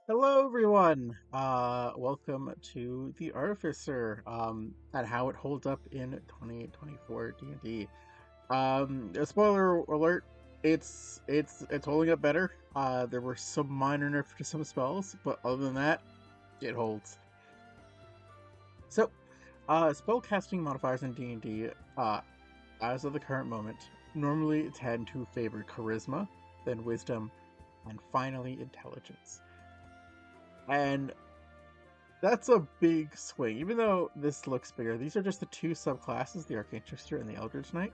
Hello everyone! Welcome to the Artificer, and how it holds up in 2024 D&D. A spoiler alert, it's holding up better. There were some minor nerfs to some spells, but other than that, it holds. So, spell casting modifiers in D&D, as of the current moment, normally tend to favor Charisma, then Wisdom, and finally Intelligence. And that's a big swing. Even though this looks bigger, these are just the two subclasses, the Arcane Trickster and the Eldritch Knight.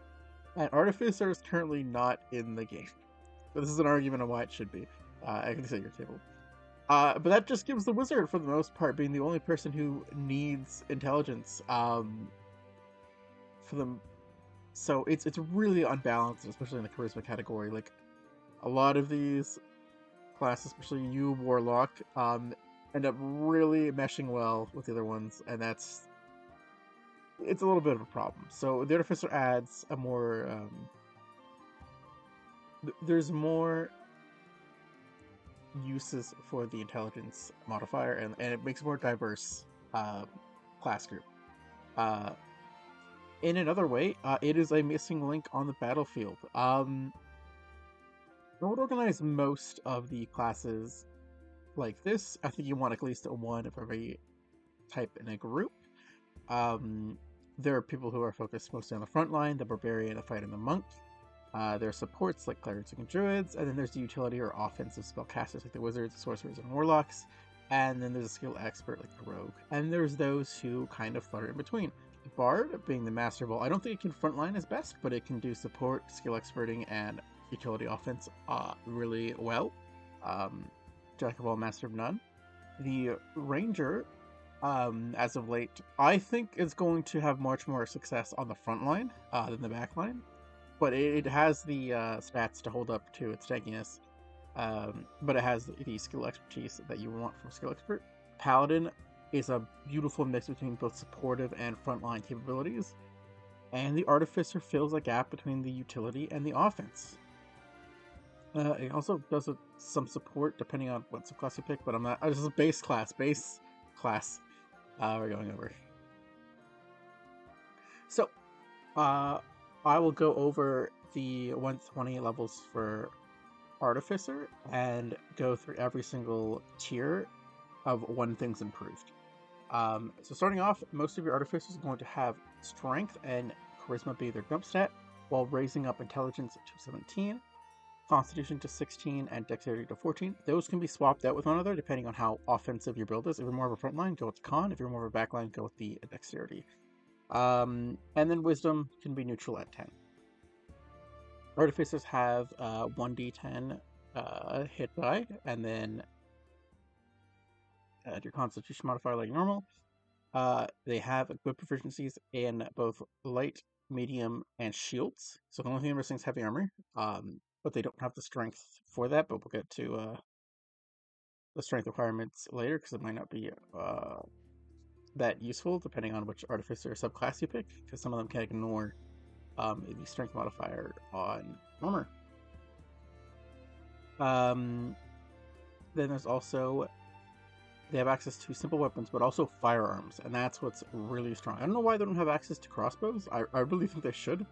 And Artificer is currently not in the game. But this is an argument on why it should be. I can see your table. But that just gives the Wizard, for the most part, being the only person who needs intelligence. For them, so it's really unbalanced, especially in the Charisma category. Like a lot of these classes, especially you Warlock, end up really meshing well with the other ones, and it's a little bit of a problem. So the Artificer adds a more there's more uses for the intelligence modifier, and it makes a more diverse class group. Uh, in another way, it is a missing link on the battlefield. I would organize most of the classes like this. I think you want at least one of every type in a group. Um, there are people who are focused mostly on the front line, the barbarian, the fighter, and the monk. There are supports like clerics and druids, and then there's the utility or offensive spellcasters like the wizards, sorcerers, and warlocks. And then there's a skill expert like the rogue. And there's those who kind of flutter in between. The bard being the master of all. I don't think it can frontline as best, but it can do support, skill experting, and utility offense really well. Jack of all, master of none. The ranger, as of late, I think is going to have much more success on the front line than the back line, but it has the stats to hold up to its tankiness. But it has the skill expertise that you want from skill expert. Paladin is a beautiful mix between both supportive and frontline capabilities, and the Artificer fills a gap between the utility and the offense. It also does some support depending on what subclass you pick, but I'm not. This is base class. We're going over. So, I will go over the 120 levels for Artificer and go through every single tier of when things improved. So starting off, most of your Artificers are going to have Strength and Charisma be their jump stat, while raising up Intelligence to 17, Constitution to 16, and Dexterity to 14. Those can be swapped out with one another depending on how offensive your build is. If you're more of a frontline, go with Con. If you're more of a backline, go with the Dexterity. And then Wisdom can be neutral at 10. Artificers have 1d10 hit die, and then your Constitution modifier like normal. They have good proficiencies in both light, medium, and shields. So the only thing they're missing is heavy armor. But they don't have the strength for that. But we'll get to the strength requirements later because it might not be that useful depending on which artificer subclass you pick. Because some of them can ignore the strength modifier on armor. Then there's also they have access to simple weapons, but also firearms, and that's what's really strong. I don't know why they don't have access to crossbows. I really think they should.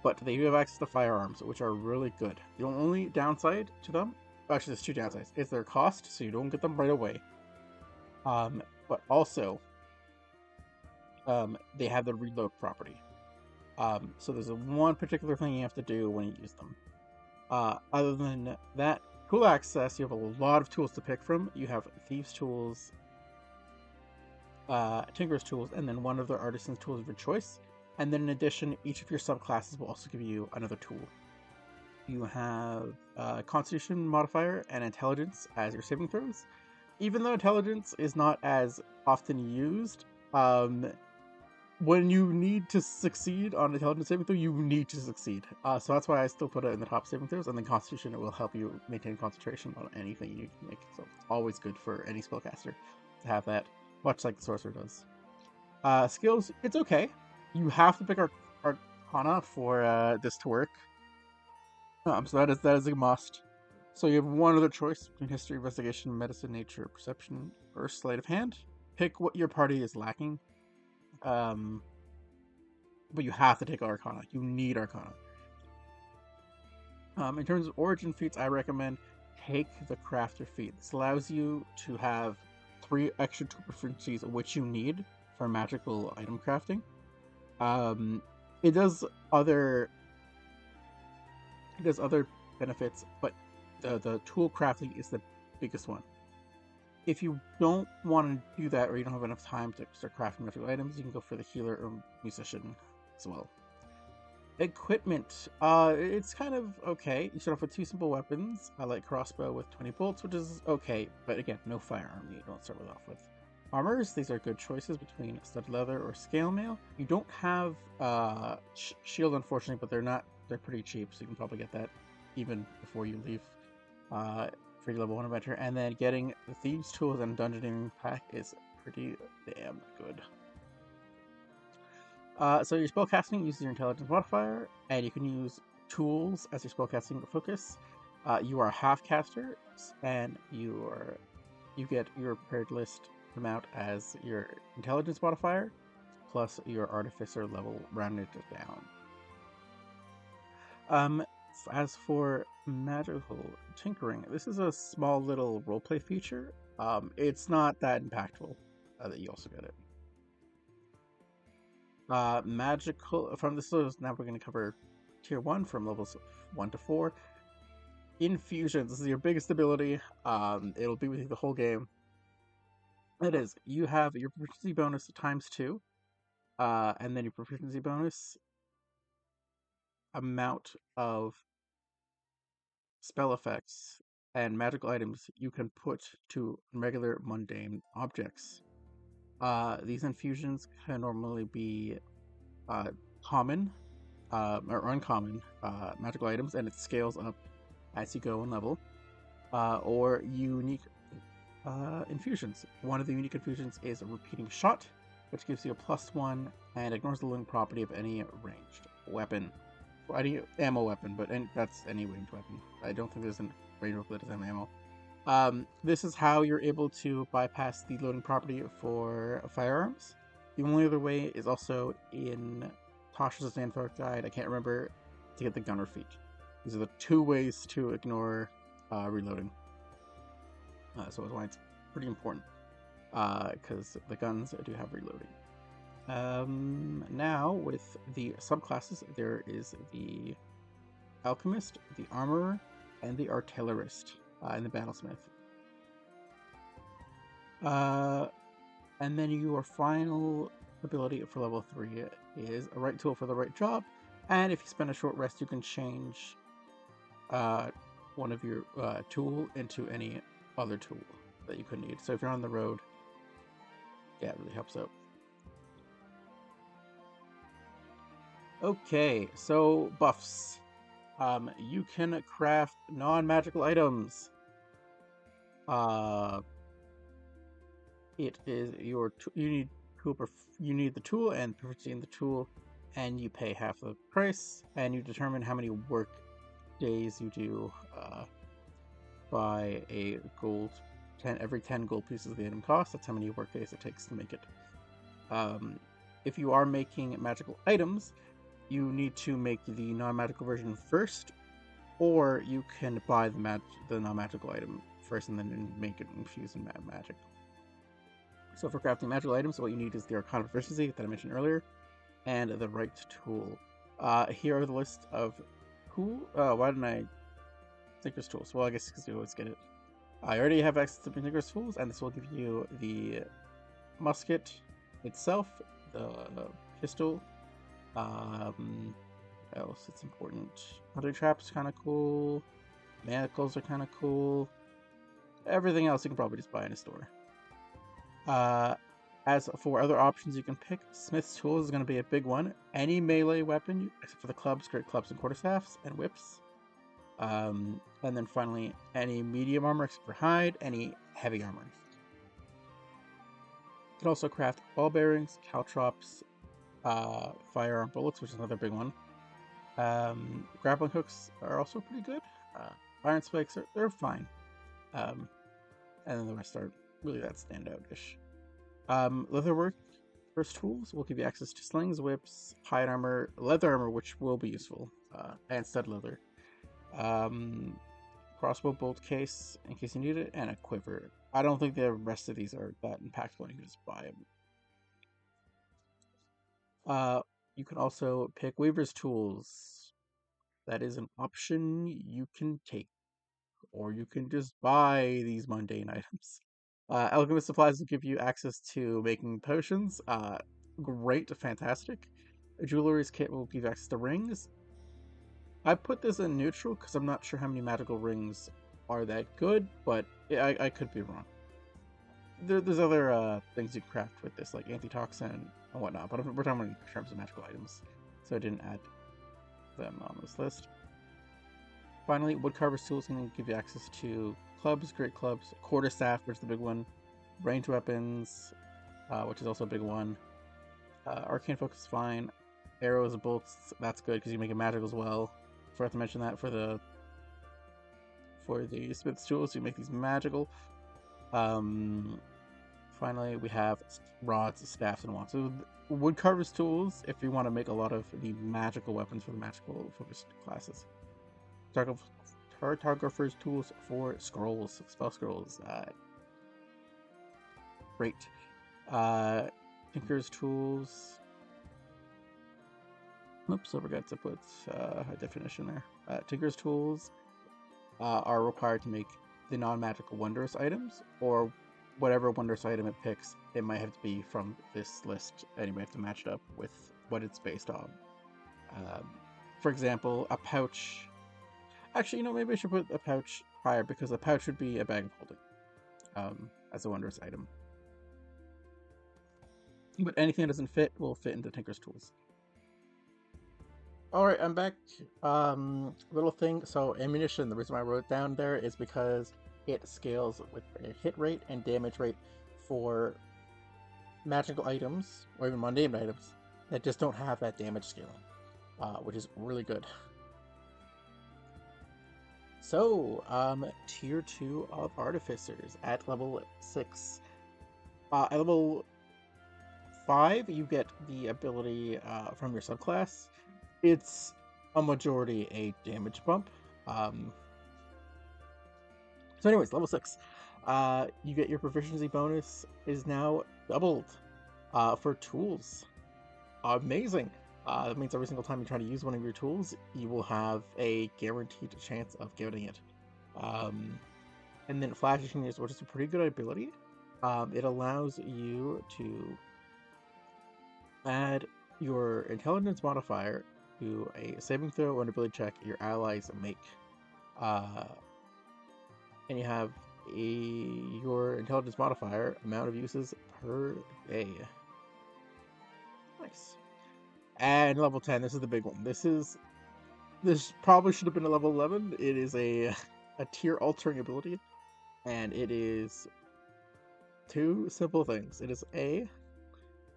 But they do have access to firearms, which are really good. The only downside to them, actually there's two downsides, is their cost, so you don't get them right away. But also, they have the reload property. So there's one particular thing you have to do when you use them. Other than that, tool access, you have a lot of tools to pick from. You have Thieves' tools, Tinker's tools, and then one of the Artisan's tools of your choice. And then in addition, each of your subclasses will also give you another tool. You have Constitution modifier and Intelligence as your saving throws. Even though Intelligence is not as often used, when you need to succeed on Intelligence saving throw, you need to succeed. So that's why I still put it in the top saving throws, and then Constitution, it will help you maintain concentration on anything you need to make. So it's always good for any spellcaster to have that, much like the Sorcerer does. Skills, it's okay. You have to pick Arcana for this to work. So that is a must. So you have one other choice between history, investigation, medicine, nature, perception, or sleight of hand. Pick what your party is lacking. Um, but you have to take Arcana. You need Arcana. In terms of origin feats, I recommend take the Crafter feat. This allows you to have 3 extra proficiencies, which you need for magical item crafting. It does other benefits, but the tool crafting is the biggest one. If you don't want to do that, or you don't have enough time to start crafting magical items, you can go for the healer or musician as well. Equipment, it's kind of okay. You start off with 2 simple weapons. I like crossbow with 20 bolts, which is okay, but again, no firearm you don't start off with. Armors, these are good choices between studded leather or scale mail. You don't have shield, unfortunately, but they're pretty cheap, so you can probably get that even before you leave for your level 1 adventure. And then getting the Thieves' Tools and Dungeoning pack is pretty damn good. So your spellcasting uses your intelligence modifier, and you can use tools as your spellcasting focus. You are a half caster, and you get your prepared list amount as your intelligence modifier, plus your artificer level rounded down. As for magical tinkering, this is a small little roleplay feature. It's not that impactful that you also get it. Magical from this list, now we're going to cover tier 1 from levels 1 to 4. Infusions, this is your biggest ability. It'll be with you the whole game. It is, you have your proficiency bonus times 2, and then your proficiency bonus amount of spell effects and magical items you can put to regular mundane objects. These infusions can normally be common or uncommon magical items, and it scales up as you go in level, or unique infusions. One of the unique infusions is a repeating shot, which gives you a +1 and ignores the loading property of any ranged weapon. Or any ammo weapon, but that's any ranged weapon. I don't think there's a ranged weapon that doesn't have ammo. This is how you're able to bypass the loading property for firearms. The only other way is also in Tasha's Zanthorp guide, I can't remember, to get the gunner feat. These are the 2 ways to ignore reloading. So that's why it's pretty important, because the guns do have reloading. Now, with the subclasses, there is the Alchemist, the Armorer, and the Artillerist, and the Battlesmith. And then your final ability for level 3 is a right tool for the right job, and if you spend a short rest, you can change one of your tool into any other tool that you could need. So if you're on the road, yeah, it really helps out. Okay, so buffs. You can craft non-magical items. It is your you need the tool and proficiency in the tool, and you pay half the price, and you determine how many work days you do by a gold. Every 10 gold pieces of the item cost. That's how many work days it takes to make it. If you are making magical items, you need to make the non-magical version first, or you can buy the non-magical item first and then make it infuse in magic. So for crafting magical items, what you need is the Arcana proficiency that I mentioned earlier, and the right tool. Here are the list of who. Why didn't I? Tinker's tools. Well, I guess because you always get it. I already have access to Tinker's tools, and this will give you the musket itself, the pistol. Else it's important. Hunting traps kind of cool. Manacles are kind of cool. Everything else you can probably just buy in a store. As for other options you can pick, Smith's tools is going to be a big one. Any melee weapon, except for the clubs, great clubs and quarterstaffs and whips. And then finally, any medium armor except for hide, any heavy armor. You can also craft ball bearings, caltrops, firearm bullets, which is another big one. Grappling hooks are also pretty good. Iron Spikes they're fine. And then the rest are really that standout-ish. Leatherwork first tools will give you access to slings, whips, hide armor, leather armor, which will be useful, and stud leather. Crossbow bolt case in case you need it, and a quiver. I don't think the rest of these are that impactful. You can just buy them. You can also pick Weaver's tools. That is an option you can take, or you can just buy these mundane items. Alchemist supplies will give you access to making potions. Great, fantastic. A jewelry's kit will give you access to rings. I put this in neutral because I'm not sure how many magical rings are that good, but I could be wrong. There's other things you craft with this, like antitoxin and whatnot, but we're talking in terms of magical items, so I didn't add them on this list. Finally, Woodcarver's tools can give you access to clubs, great clubs, quarterstaff, which is the big one, ranged weapons, which is also a big one. Arcane focus is fine. Arrows, bolts, that's good because you make it magic as well. Forgot to mention that for the smith's tools, you make these magical. Finally, we have rods, staffs, and wands. So Woodcarver's tools, if you want to make a lot of the magical weapons for the magical focused classes. Cartographer's tools for scrolls, spell scrolls. Great. Tinker's tools. Oops, I forgot to put a definition there. Tinker's tools are required to make the non-magical wondrous items, or whatever wondrous item it picks. It might have to be from this list, and you might have to match it up with what it's based on. For example, a pouch. Actually, maybe I should put a pouch higher, because a pouch would be a bag of holding as a wondrous item. But anything that doesn't fit will fit into Tinker's tools. Alright, I'm back. Little thing, so ammunition, the reason I wrote it down there is because it scales with a hit rate and damage rate for magical items, or even mundane items, that just don't have that damage scaling, which is really good. So, Tier 2 of Artificers at level 6. At level 5, you get the ability from your subclass. It's a majority a damage bump. So anyways, level 6. You get your proficiency bonus is now doubled for tools. Amazing. That means every single time you try to use one of your tools, you will have a guaranteed chance of getting it. And then Flash Genius, which is a pretty good ability. It allows you to add your intelligence modifier to a saving throw or an ability check your allies make. And you have your intelligence modifier amount of uses per day. Nice. And level 10, this is the big one. This probably should have been a level 11. It is a tier altering ability, and it is two simple things. It is A,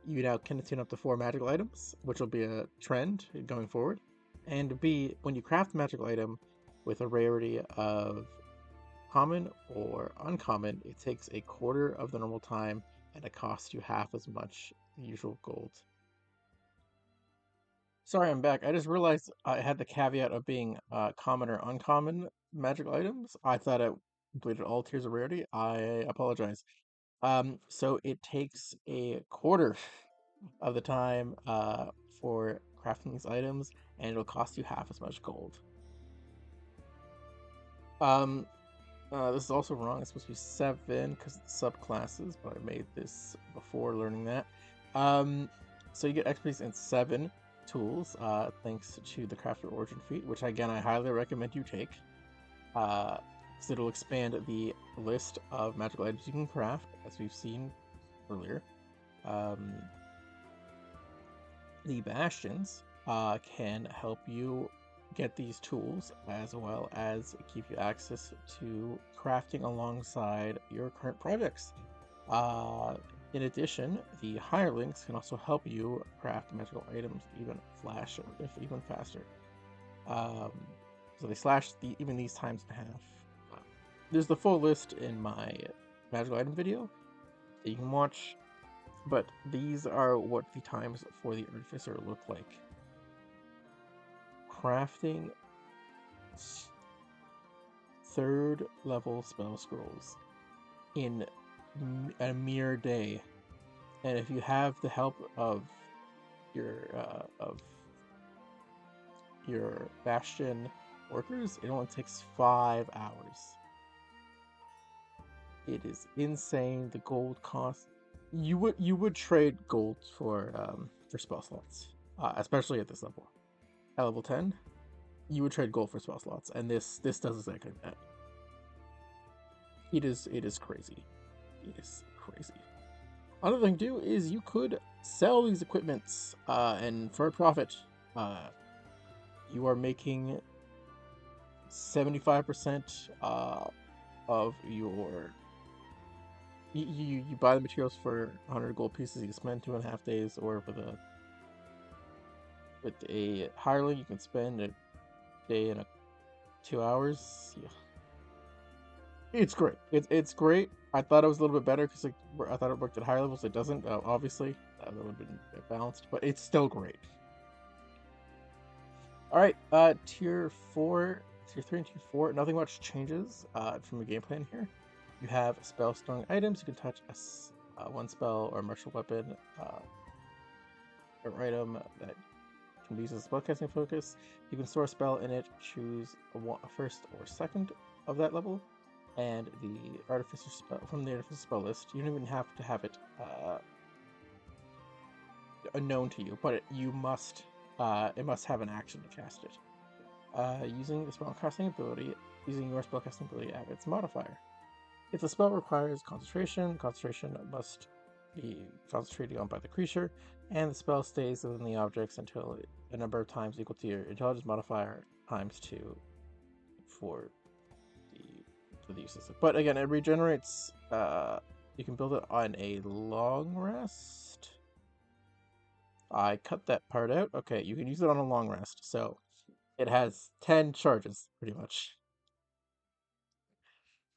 you now can attune up to 4 magical items, which will be a trend going forward. And B, when you craft a magical item with a rarity of common or uncommon, it takes a quarter of the normal time and it costs you half as much usual gold. Sorry, I'm back. I just realized I had the caveat of being common or uncommon magical items. I thought it completed all tiers of rarity. I apologize. So it takes a quarter of the time for crafting these items, and it'll cost you half as much gold. This is also wrong. It's supposed to be 7 because of the subclasses, but I made this before learning that. So you get expertise in 7 tools, thanks to the Crafter Origin feat, which again I highly recommend you take. So it'll expand the list of magical items you can craft, as we've seen earlier. The Bastions can help you get these tools, as well as give you access to crafting alongside your current projects. In addition, the Hirelings can also help you craft magical items even faster. So So they slashed even these times in half. There's the full list in my magical item video that you can watch, but these are what the times for the Artificer look like. Crafting 3rd level spell scrolls in a mere day, and if you have the help of your Bastion workers, it only takes 5 hours. It is insane. The gold cost. You would trade gold for spell slots, especially at this level. At level 10, you would trade gold for spell slots, and this does exactly that. It is crazy. It is crazy. Another thing to do is you could sell these equipments, and for a profit, you are making 75% of your. You buy the materials for 100 gold pieces. You can spend 2.5 days, or with a hireling, you can spend a day and 2 hours. Yeah. It's great. It's great. I thought it was a little bit better because I thought it worked at higher levels. It doesn't. Obviously, that would have been balanced, but it's still great. All right, tier 4, tier 3, and tier 4. Nothing much changes from the game plan here. You have spell storing items. You can touch one spell or martial weapon or item that can be used as a spellcasting focus. You can store a spell in it. Choose a first or second of that level. And the Artificer spell from the Artificer spell list, you don't even have to have it known to you, but it must have an action to cast it. Using the spellcasting ability, using your spellcasting ability at its modifier. If the spell requires concentration must be concentrated on by the creature, and the spell stays within the objects until a number of times equal to your intelligence modifier times 2 for the uses. But again, it regenerates. You can build it on a long rest. I cut that part out. Okay, you can use it on a long rest, so it has 10 charges pretty much.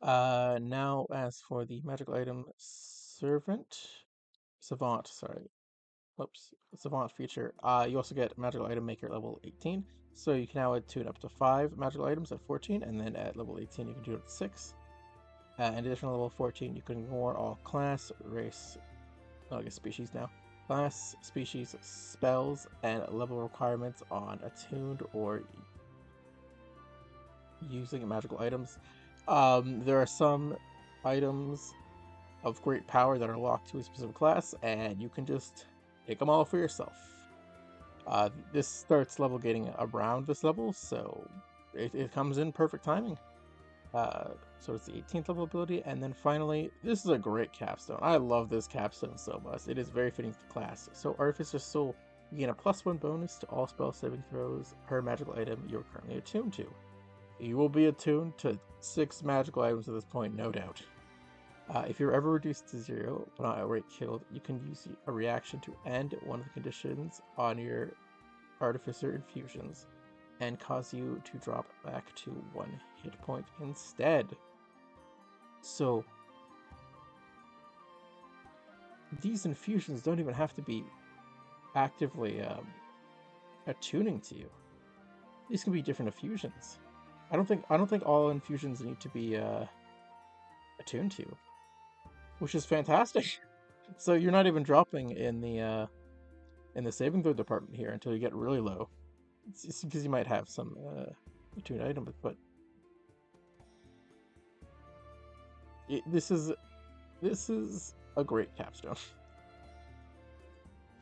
Now as for the magical item Savant feature, you also get magical item maker at level 18, so you can now tune up to 5 magical items at 14, and then at level 18 you can do it at 6. In addition to level 14, you can ignore all class, race, I guess species now, class, species, spells, and level requirements on attuned or using magical items. There are some items of great power that are locked to a specific class, and you can just take them all for yourself. This starts level gating around this level, so it comes in perfect timing. So it's the 18th level ability, and then finally, this is a great capstone. I love this capstone so much. It is very fitting to the class. So Artificer Soul, you gain a +1 bonus to all spell saving throws per magical item you're currently attuned to. You will be attuned to 6 magical items at this point, no doubt. If you're ever reduced to 0, but not outright killed, you can use a reaction to end one of the conditions on your Artificer infusions and cause you to drop back to 1 hit point instead. So these infusions don't even have to be actively attuning to you. These can be different infusions. I don't think all infusions need to be attuned to you, which is fantastic. So you're not even dropping in the saving throw department here until you get really low. It's because you might have some attuned items, but this is a great capstone.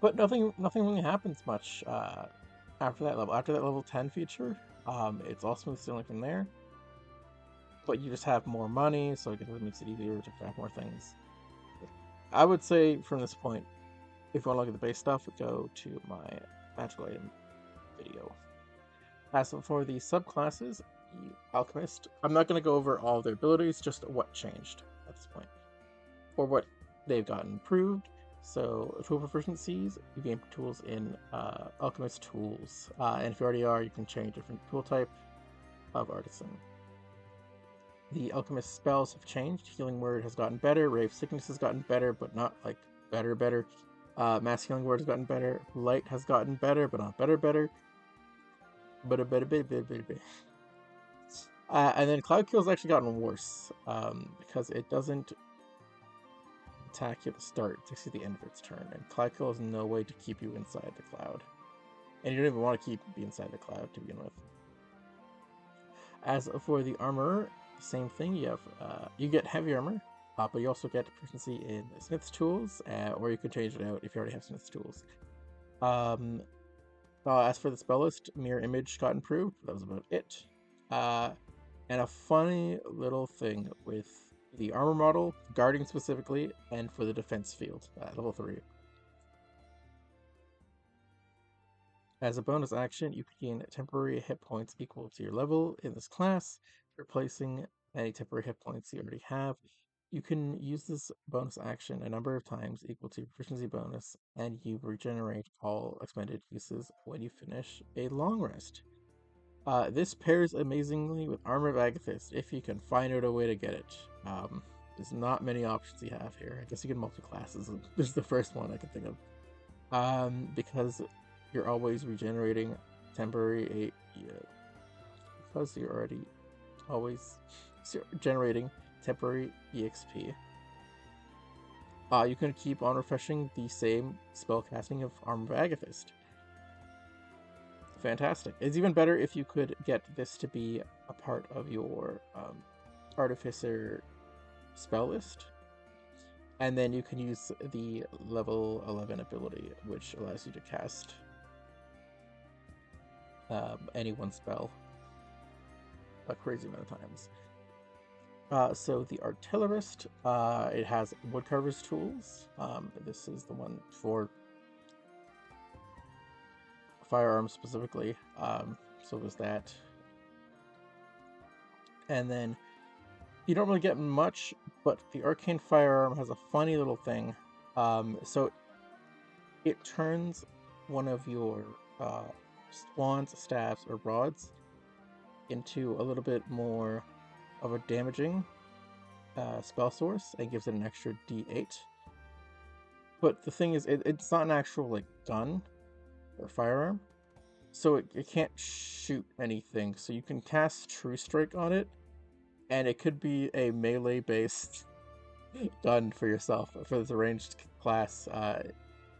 But nothing really happens much after that level. After that level 10 feature, it's all smooth sailing from there. But you just have more money, so it makes it easier to craft more things. I would say from this point, if you want to look at the base stuff, go to my magical item video. As for the subclasses, the Alchemist, I'm not going to go over all their abilities, just what changed at this point, or what they've gotten improved. So, tool proficiencies, you gain tools in Alchemist tools, and if you already are, you can change different tool type. of Artisan. The Alchemist spells have changed. Healing Word has gotten better. Ray of Sickness has gotten better, but not like better. Mass Healing Word has gotten better. Light has gotten better, but not better. And then Cloud Kill has actually gotten worse because it doesn't attack you at the start. It takes you to the end of its turn. And Cloud Kill has no way to keep you inside the cloud. And you don't even want to be inside the cloud to begin with. As for the armor, same thing. You get heavy armor, but you also get proficiency in Smith's tools, or you can change it out if you already have Smith's tools. As for the spell list, Mirror Image got improved. That was about it. And a funny little thing with the armor model, guarding specifically, and for the defense field, level 3. As a bonus action, you can gain temporary hit points equal to your level in this class, replacing any temporary hit points you already have. You can use this bonus action a number of times equal to your proficiency bonus, and you regenerate all expended uses when you finish a long rest. This pairs amazingly with Armor of Agathist if you can find out a way to get it. There's not many options you have here. I guess you can multi-classes. This is the first one I can think of. Because you're always regenerating temporary because you're already always generating temporary EXP. You can keep on refreshing the same spell casting of Armor of Agathist. Fantastic. It's even better if you could get this to be a part of your Artificer spell list. And then you can use the level 11 ability, which allows you to cast any one spell a crazy amount of times. So the Artillerist, it has Woodcarver's tools. This is the one for firearms specifically. So there's that. And then you don't really get much, but the Arcane Firearm has a funny little thing. So it turns one of your wands, staves, or rods into a little bit more of a damaging spell source and gives it an extra D8. But the thing is, it's not an actual like gun or firearm, so it can't shoot anything. So you can cast True Strike on it, and it could be a melee based gun for yourself for this ranged class.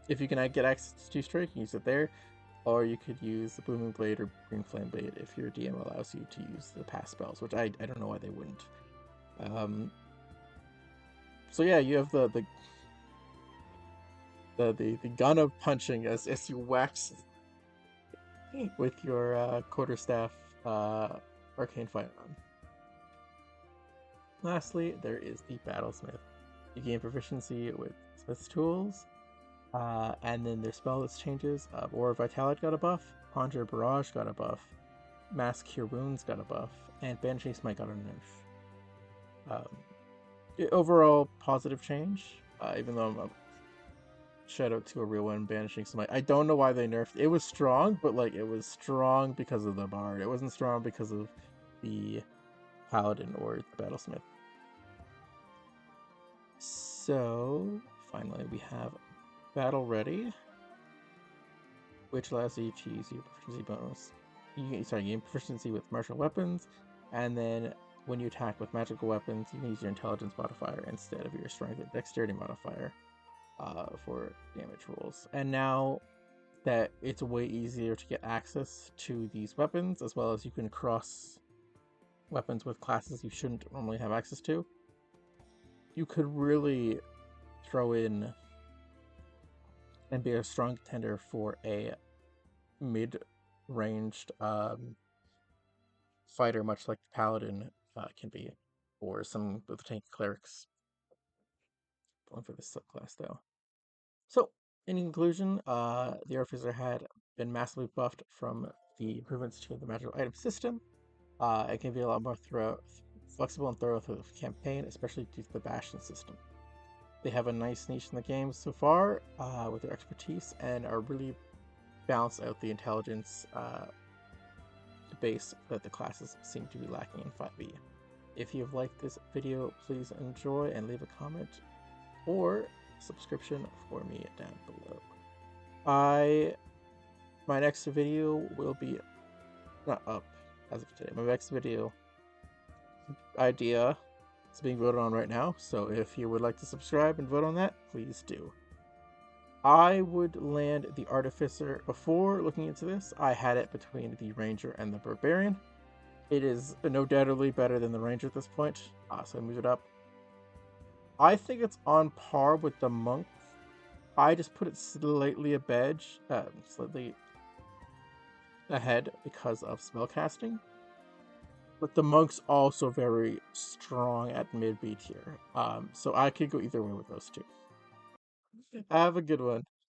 If you can get access to True Strike, use it there. Or you could use the Booming Blade or Green Flame Blade if your DM allows you to use the pass spells, which I don't know why they wouldn't. So yeah, you have the gun of punching as you wax with your quarterstaff arcane firearm. Lastly, there is the Battlesmith. You gain proficiency with Smith's tools. And then their spell list changes. Aura Vitality got a buff, Conjure Barrage got a buff, Mass Cure Wounds got a buff, and Banishing Smite got a nerf. Overall, positive change, even though I'm a shout out to a real one, Banishing Smite. I don't know why they nerfed it. It was strong, but like it was strong because of the Bard. It wasn't strong because of the Paladin or the Battlesmith. So, finally we have Battle Ready, which allows you to use your proficiency bonus. You gain proficiency with martial weapons, and then when you attack with magical weapons, you can use your intelligence modifier instead of your strength and dexterity modifier for damage rolls. And now that it's way easier to get access to these weapons, as well as you can cross weapons with classes you shouldn't normally have access to, you could really throw in and be a strong contender for a mid-ranged fighter, much like the Paladin can be, or some of the tank clerics. Going for this subclass, though. So, in conclusion, the Artificer had been massively buffed from the improvements to the magical item system. It can be a lot more flexible and thorough through the campaign, especially due to the Bastion system. They have a nice niche in the game so far with their expertise and are really balance out the intelligence space that the classes seem to be lacking in 5e. If you've liked this video, please enjoy and leave a comment or subscription for me down below. My next video will be not up as of today. My next video idea is being voted on right now, so if you would like to subscribe and vote on that, please do. I would land the Artificer. Before looking into this, I had it between the Ranger and the Barbarian. It is no doubtedly better than the Ranger at this point, so I move it up. I think it's on par with the Monk. I just put it slightly slightly ahead because of spellcasting. But the Monk's also very strong at mid-B tier, so I could go either way with those two. Have a good one.